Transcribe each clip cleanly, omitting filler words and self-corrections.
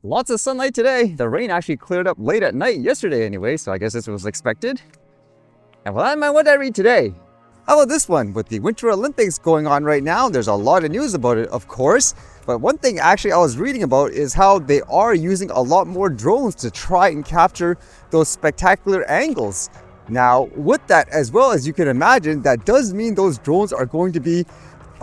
Lots of sunlight today. The rain actually cleared up late at night yesterday anyway, so I guess this was expected. And well, that's what I read today. How about this one? With the Winter Olympics going on right now, there's a lot of news about it, of course. But one thing actually I was reading about is how they are using a lot more drones to try and capture those spectacular angles. Now, with that, as well as you can imagine, that does mean those drones are going to be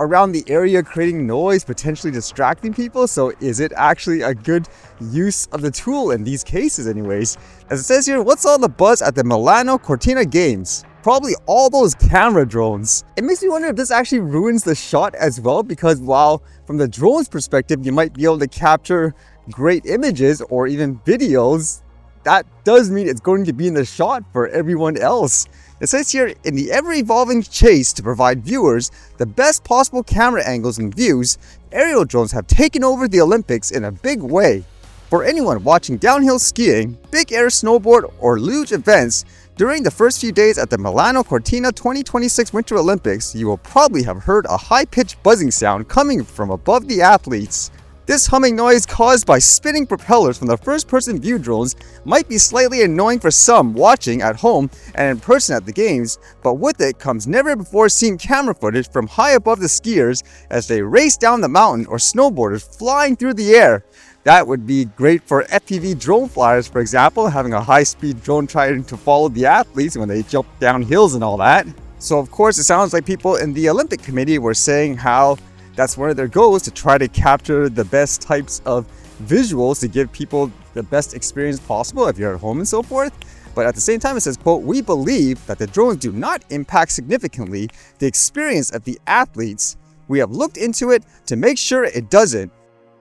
around the area creating noise, potentially distracting people. So is it actually a good use of the tool in these cases anyways? As it says here, what's all the buzz at the Milano Cortina games? Probably all those camera drones. It makes me wonder if this actually ruins the shot as well, because while from the drone's perspective you might be able to capture great images or even videos, that does mean it's going to be in the shot for everyone else. It says here, in the ever-evolving chase to provide viewers the best possible camera angles and views, aerial drones have taken over the Olympics in a big way. For anyone watching downhill skiing, big air snowboard, or luge events, during the first few days at the Milano Cortina 2026 Winter Olympics, you will probably have heard a high-pitched buzzing sound coming from above the athletes. This humming noise caused by spinning propellers from the first-person view drones might be slightly annoying for some watching at home and in person at the games, but with it comes never-before-seen camera footage from high above the skiers as they race down the mountain, or snowboarders flying through the air. That would be great for FPV drone flyers, for example, having a high-speed drone trying to follow the athletes when they jump down hills and all that. So of course it sounds like people in the Olympic Committee were saying how that's one of their goals, to try to capture the best types of visuals to give people the best experience possible if you're at home and so forth. But at the same time, it says, quote, "We believe that the drones do not impact significantly the experience of the athletes. We have looked into it to make sure it doesn't."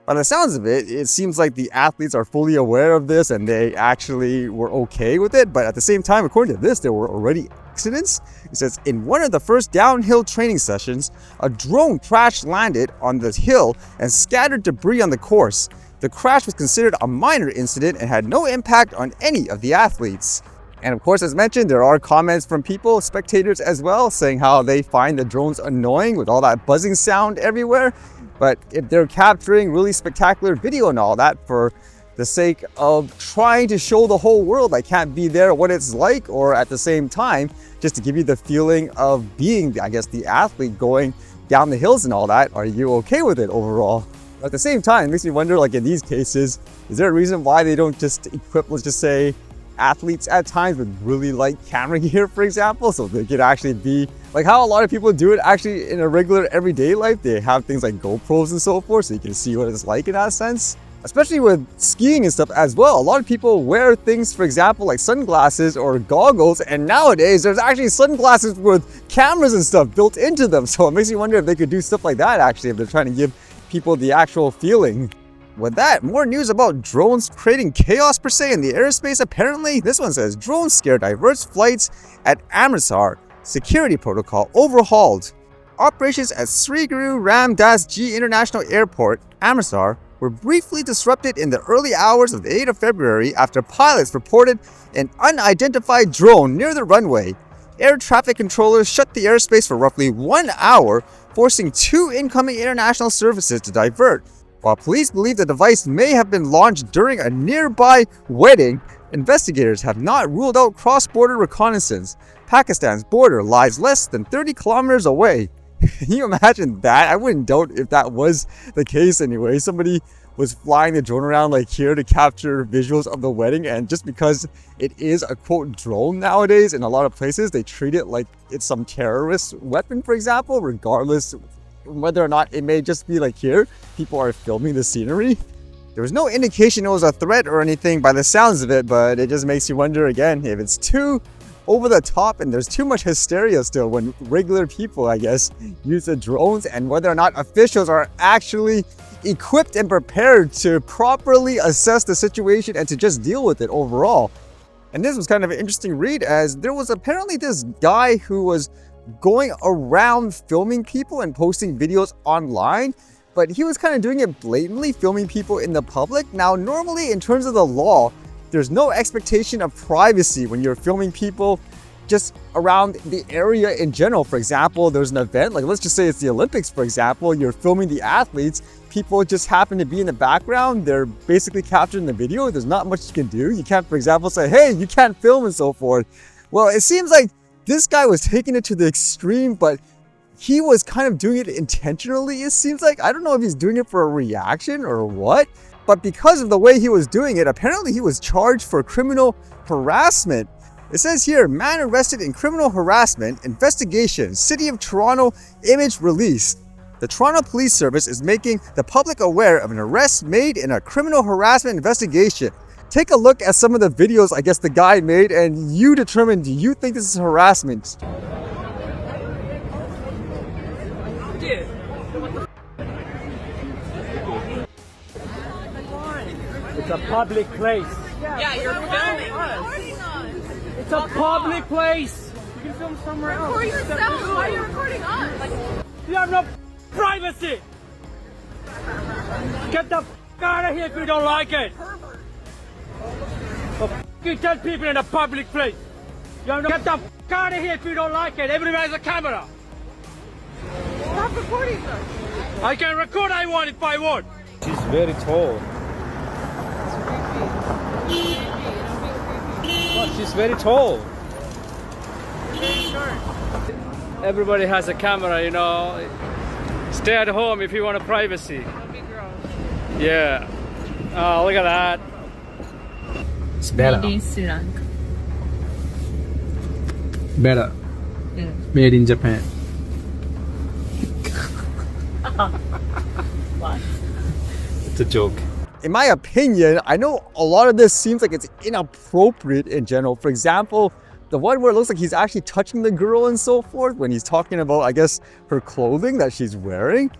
By the sounds of it, it seems like the athletes are fully aware of this and they actually were okay with it. But at the same time, according to this, there were already accidents. It says, in one of the first downhill training sessions, a drone crash landed on the hill and scattered debris on the course. The crash was considered a minor incident and had no impact on any of the athletes. And of course, as mentioned, there are comments from people, spectators as well, saying how they find the drones annoying with all that buzzing sound everywhere. But if they're capturing really spectacular video and all that for the sake of trying to show the whole world I can't be there what it's like, or at the same time, just to give you the feeling of being, I guess, the athlete going down the hills and all that, are you okay with it overall? At the same time, it makes me wonder, like in these cases, is there a reason why they don't just equip, let's just say, athletes at times with really light camera gear, for example, so they could actually be like how a lot of people do it actually in a regular everyday life. They have things like GoPros and so forth, so you can see what it's like in that sense. Especially with skiing and stuff as well. A lot of people wear things, for example, like sunglasses or goggles, and nowadays there's actually sunglasses with cameras and stuff built into them. So it makes me wonder if they could do stuff like that actually, if they're trying to give people the actual feeling. With that, more news about drones creating chaos per se in the airspace apparently. This one says, drone scare diverts flights at Amritsar. Security protocol overhauled. Operations at Sri Guru Ram Das Ji International Airport, Amritsar, were briefly disrupted in the early hours of the 8th of February after pilots reported an unidentified drone near the runway. Air traffic controllers shut the airspace for roughly 1 hour, forcing 2 incoming international services to divert. While police believe the device may have been launched during a nearby wedding, investigators have not ruled out cross-border reconnaissance. Pakistan's border lies less than 30 kilometers away. Can you imagine that? I wouldn't doubt if that was the case anyway. Somebody was flying the drone around like here to capture visuals of the wedding, and just because it is a quote drone nowadays in a lot of places, they treat it like it's some terrorist weapon, for example, regardless whether or not it may just be like here, people are filming the scenery. There was no indication it was a threat or anything by the sounds of it, but it just makes you wonder again if it's too over the top and there's too much hysteria still when regular people, I guess, use the drones, and whether or not officials are actually equipped and prepared to properly assess the situation and to just deal with it overall. And this was kind of an interesting read, as there was apparently this guy who was going around filming people and posting videos online, but he was kind of doing it blatantly, filming people in the public. Now, normally in terms of the law, there's no expectation of privacy when you're filming people just around the area in general. For example, there's an event, like let's just say it's the Olympics, for example, you're filming the athletes, people just happen to be in the background, they're basically captured in the video, there's not much you can do. You can't, for example, say, hey, you can't film and so forth. Well, it seems like this guy was taking it to the extreme, but he was kind of doing it intentionally, it seems like. I don't know if he's doing it for a reaction or what, but because of the way he was doing it, apparently he was charged for criminal harassment. It says here, man arrested in criminal harassment, investigation, City of Toronto image release. The Toronto Police Service is making the public aware of an arrest made in a criminal harassment investigation. Take a look at some of the videos I guess the guy made and you determine, do you think this is harassment? It's a public place. Yeah, you're filming us. It's a public place. You can film somewhere else. Record yourself. Why are you recording us? You have no privacy. Get the out of here if you don't like it. You tell people in a public place. Get the out of here if you don't like it. Everybody has a camera. Stop recording us. I can record I want if I want. She's very tall. Oh, she's very tall. Very short. Everybody has a camera, you know. Stay at home if you want a privacy. Don't be gross. Yeah. Oh, look at that. It's better. Made in Sri Lanka. Better. Yeah. Made in Japan. What? It's a joke. In my opinion, I know a lot of this seems like it's inappropriate in general. For example, the one where it looks like he's actually touching the girl and so forth when he's talking about, I guess, her clothing that she's wearing.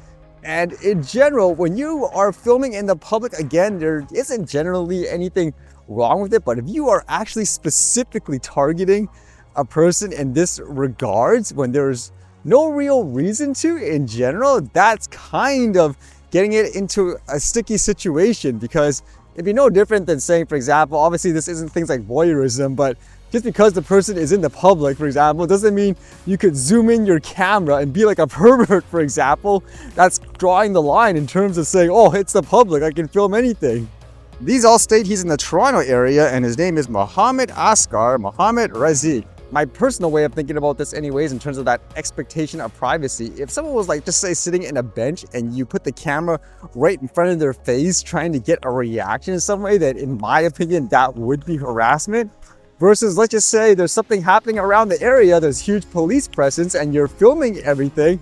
And in general, when you are filming in the public, again, there isn't generally anything wrong with it. But if you are actually specifically targeting a person in this regards, when there's no real reason to in general, that's kind of getting it into a sticky situation, because it'd be no different than saying, for example, obviously this isn't things like voyeurism, but just because the person is in the public, for example, doesn't mean you could zoom in your camera and be like a pervert, for example. That's drawing the line in terms of saying, oh, it's the public, I can film anything. These all state he's in the Toronto area and his name is Mohamed Askar Mohamed-Razik. My personal way of thinking about this anyways, in terms of that expectation of privacy, if someone was like, just say sitting in a bench and you put the camera right in front of their face trying to get a reaction in some way, that in my opinion, that would be harassment. Versus, let's just say there's something happening around the area, there's huge police presence and you're filming everything.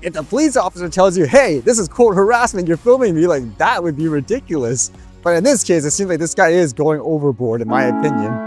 If the police officer tells you, hey, this is quote harassment, you're filming me, like that would be ridiculous. But in this case, it seems like this guy is going overboard in my opinion.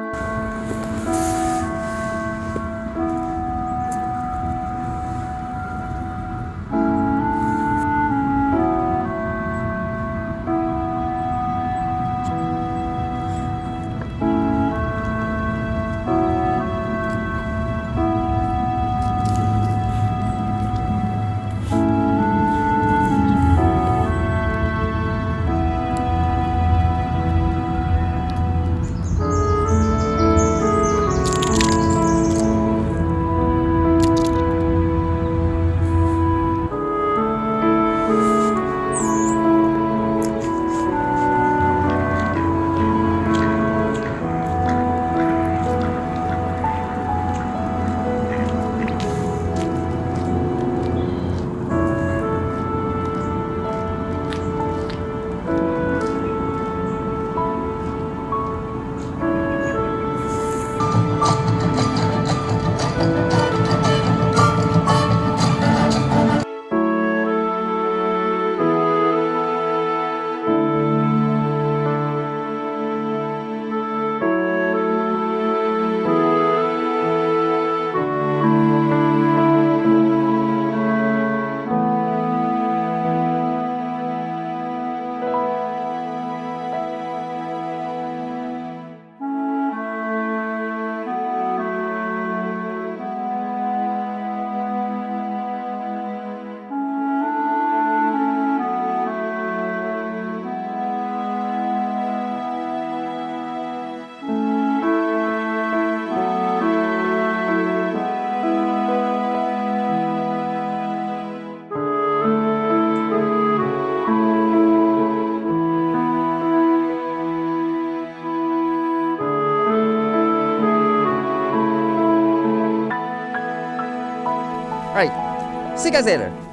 See you guys later.